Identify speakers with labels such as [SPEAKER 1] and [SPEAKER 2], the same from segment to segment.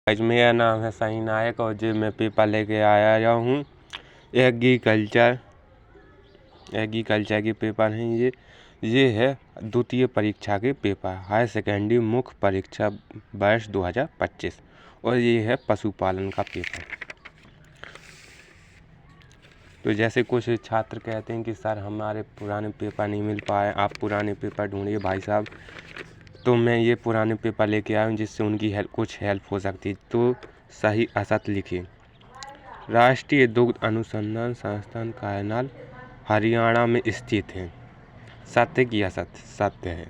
[SPEAKER 1] आज मेरा नाम है सही नायक और जो मैं पेपर लेके आया हूँ एग्रीकल्चर के पेपर हैं। ये है द्वितीय परीक्षा के पेपर, हायर सेकेंडरी मुख्य परीक्षा वर्ष 2025 और ये है पशुपालन का पेपर। तो जैसे कुछ छात्र कहते हैं कि सर हमारे पुराने पेपर नहीं मिल पाए, आप पुराने पेपर ढूंढिए भाई साहब। तो मैं ये पुराने पेपर लेके आया हूँ जिससे उनकी कुछ हेल्प हो सकती है। तो सही असत लिखिए। राष्ट्रीय दुग्ध अनुसंधान संस्थान करनाल हरियाणा में स्थित है। सत्य की असत? सत्य है।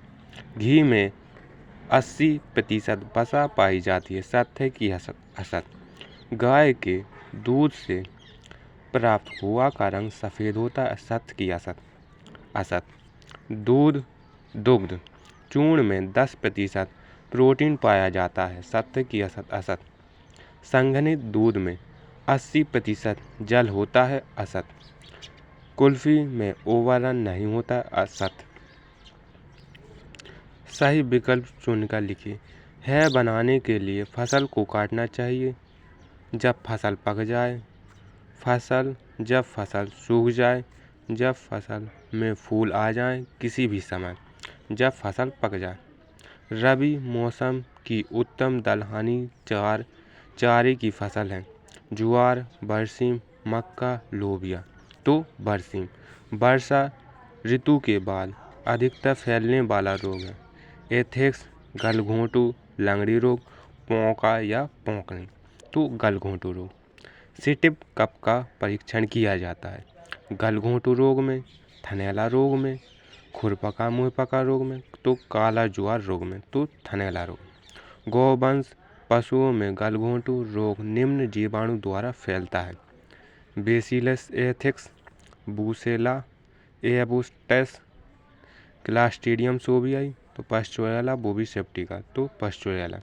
[SPEAKER 1] घी में 80% वसा पाई जाती है। सत्य की असत? गाय के दूध से प्राप्त हुआ का रंग सफ़ेद होता है। सत्य की असत? असत। दुग्ध चूर्ण में 10% प्रोटीन पाया जाता है। सत्य की असत? असत। संघनित दूध में 80% जल होता है। असत। कुल्फी में ओवरन नहीं होता। असत। सही विकल्प चुनकर लिखिए। है बनाने के लिए फसल को काटना चाहिए जब फसल पक जाए, जब फसल सूख जाए, जब फसल में फूल आ जाए, किसी भी समय जब फसल पक जाए। रबी मौसम की उत्तम दलहनी चारे की फसल है ज्वार, बरसीम, मक्का, लोबिया। तो बरसीम। वर्षा ऋतु के बाद अधिकतर फैलने वाला रोग है। एथेक्स, गलघोंटू, लंगड़ी रोग, पोका या पोंकनी। तो गलघोंटू रोग। सिटिप कप का परीक्षण किया जाता है। गलघोंटू रोग में, थनैला रोग में, खुरपका मुंहपका रोग में, तो काला ज्वार रोग में। तो थनैला रोग। गौवंश पशुओं में गलघोंटू रोग निम्न जीवाणु द्वारा फैलता है। बेसिलस एथिक्स, बुसेला एबुस्टस, क्लास्ट्रीडियम सोबियाई, तो पास्चुरेला बोविसेप्टिका। तो पास्चुरेला।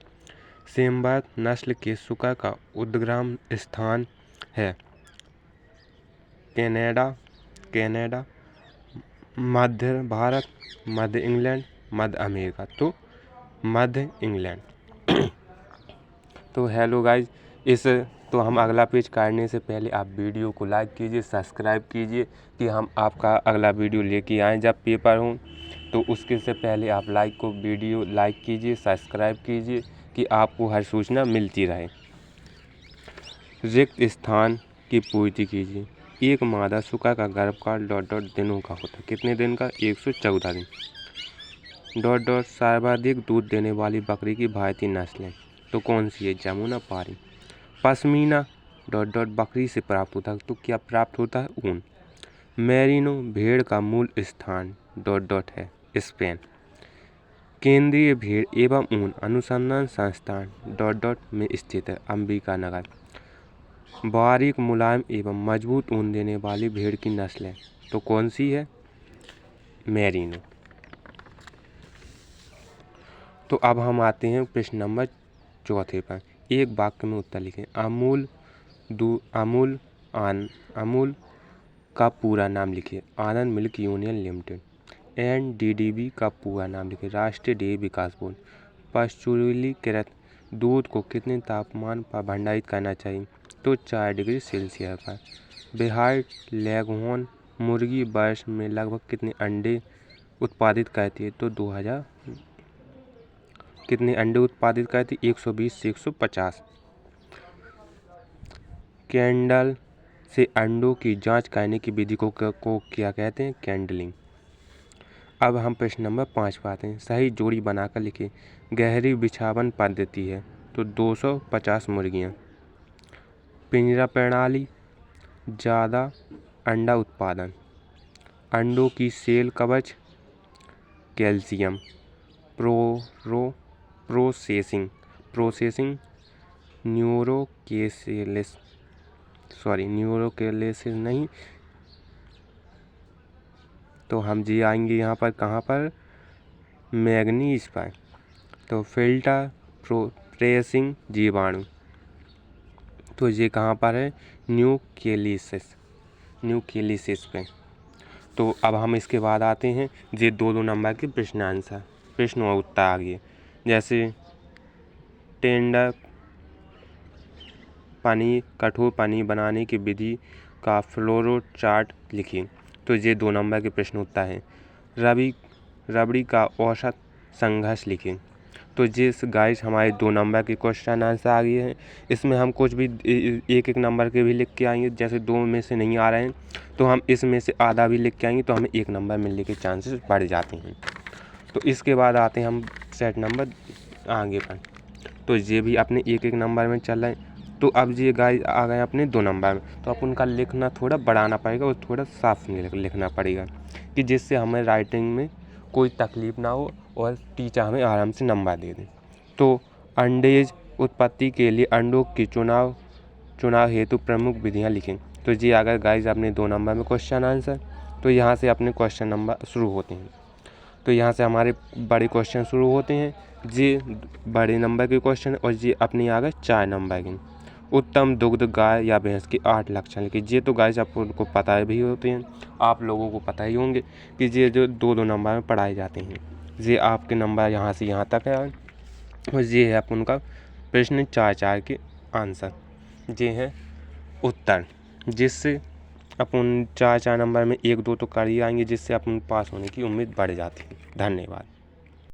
[SPEAKER 1] सेमबात नस्ल के सुकर का उद्गम स्थान है कनाडा, मध्य भारत, मध्य इंग्लैंड, मध्य अमेरिका। तो मध्य इंग्लैंड। तो हेलो गाइज, तो हम अगला पेज काटने से पहले आप वीडियो को लाइक कीजिए, सब्सक्राइब कीजिए कि हम आपका अगला वीडियो लेके आएँ जब पेपर हो। तो उसके से पहले आप वीडियो लाइक कीजिए, सब्सक्राइब कीजिए कि आपको हर सूचना मिलती रहे। रिक्त स्थान की पूर्ति कीजिए। एक मादा सुकर का गर्भकाल ... दिनों का होता है। कितने दिन का? 114 दिन। ... सर्वाधिक दूध देने वाली बकरी की भारतीय नस्ल है। तो कौन सी है? जमुना पारी। पश्मीना ... बकरी से प्राप्त होता है। तो क्या प्राप्त होता है? ऊन। मेरिनो भेड़ का मूल स्थान ... है स्पेन। केंद्रीय भेड़ एवं ऊन अनुसंधान संस्थान ... में स्थित है अंबिका नगर। बारीक, मुलायम एवं मजबूत ऊन देने वाली भेड़ की नस्ल है। तो कौन सी है? मेरिनो। तो अब हम आते हैं प्रश्न नंबर 4 पर। एक वाक्य में उत्तर लिखें। अमूल का पूरा नाम लिखिए। आनंद मिल्क यूनियन लिमिटेड। NDDB का पूरा नाम लिखिए। राष्ट्रीय डेयरी विकास बोर्ड। पाश्चुरीकृत दूध को कितने तापमान पर भंडारित करना चाहिए? तो 4 डिग्री सेल्सियस पर। बिहार लेगहॉर्न मुर्गी वर्ष में लगभग कितने अंडे उत्पादित करती है? तो 2000। कितने अंडे उत्पादित करती? 120 से 150। कैंडल से अंडों की जांच करने की विधि को क्या कहते हैं? कैंडलिंग। अब हम प्रश्न नंबर 5 पर आते हैं। सही जोड़ी बनाकर लिखिए। गहरी बिछावन पद्धति है तो 250 मुर्गियाँ। पिंजरा प्रणाली, ज़्यादा अंडा उत्पादन। अंडों की सेल कवच, कैल्शियम। प्रोसेसिंग न्यूरोकेलेसिस नहीं। तो हम जी आएंगे यहाँ पर कहाँ पर? मैग्नीज पर। तो फिल्टर प्रेसिंग जीवाणु, तो ये कहाँ पर है? न्यूक्लियसिस पे। तो अब हम इसके बाद आते हैं ये 2 नंबर के प्रश्न और उत्तर आ गए। जैसे टेंडर कठोर पनीर बनाने की विधि का फ्लो चार्ट लिखिए। तो ये 2 नंबर के प्रश्न उत्तर हैं। रबड़ी का औसत संघर्ष लिखें। तो ये गाइस हमारे 2 नंबर के क्वेश्चन आंसर आ गए हैं। इसमें हम कुछ भी एक नंबर के भी लिख के आएंगे, जैसे 2 में से नहीं आ रहे हैं तो हम इसमें से आधा भी लिख के आएंगे तो हमें 1 नंबर मिलने के चांसेस बढ़ जाते हैं। तो इसके बाद आते हैं हम सेट नंबर आगे पर। तो ये भी अपने 1 नंबर में चल रहे हैं। तो अब ये गाइस आ गए अपने 2 नंबर में, तो अपन का लिखना थोड़ा बढ़ाना पड़ेगा और थोड़ा साफ लिखना पड़ेगा कि जिससे हमें राइटिंग में कोई तकलीफ ना हो और टीचर हमें आराम से नंबर दे दें। तो अंडेज उत्पत्ति के लिए अंडों की चुनाव हेतु प्रमुख विधियाँ लिखें। तो जी अगर गाइस अपने 2 नंबर में क्वेश्चन आंसर, तो यहाँ से अपने क्वेश्चन नंबर शुरू होते हैं। तो यहाँ से हमारे बड़े क्वेश्चन शुरू होते हैं। ये बड़े नंबर के क्वेश्चन और ये अपने आ गए 4 नंबर के। उत्तम दुग्ध गाय या भैंस के 8 लक्षण लिखिए। ये तो गाइस आपको पता भी होते हैं, आप लोगों को पता ही होंगे कि ये जो 2 नंबर में पढ़ाए जाते हैं। ये आपके नंबर यहाँ से यहाँ तक है और ये है अपन का प्रश्न 4 के आंसर। ये है उत्तर, जिससे अपन 4 नंबर में 1-2 तो कर ही आएंगे, जिससे अपन पास होने की उम्मीद बढ़ जाती है। धन्यवाद।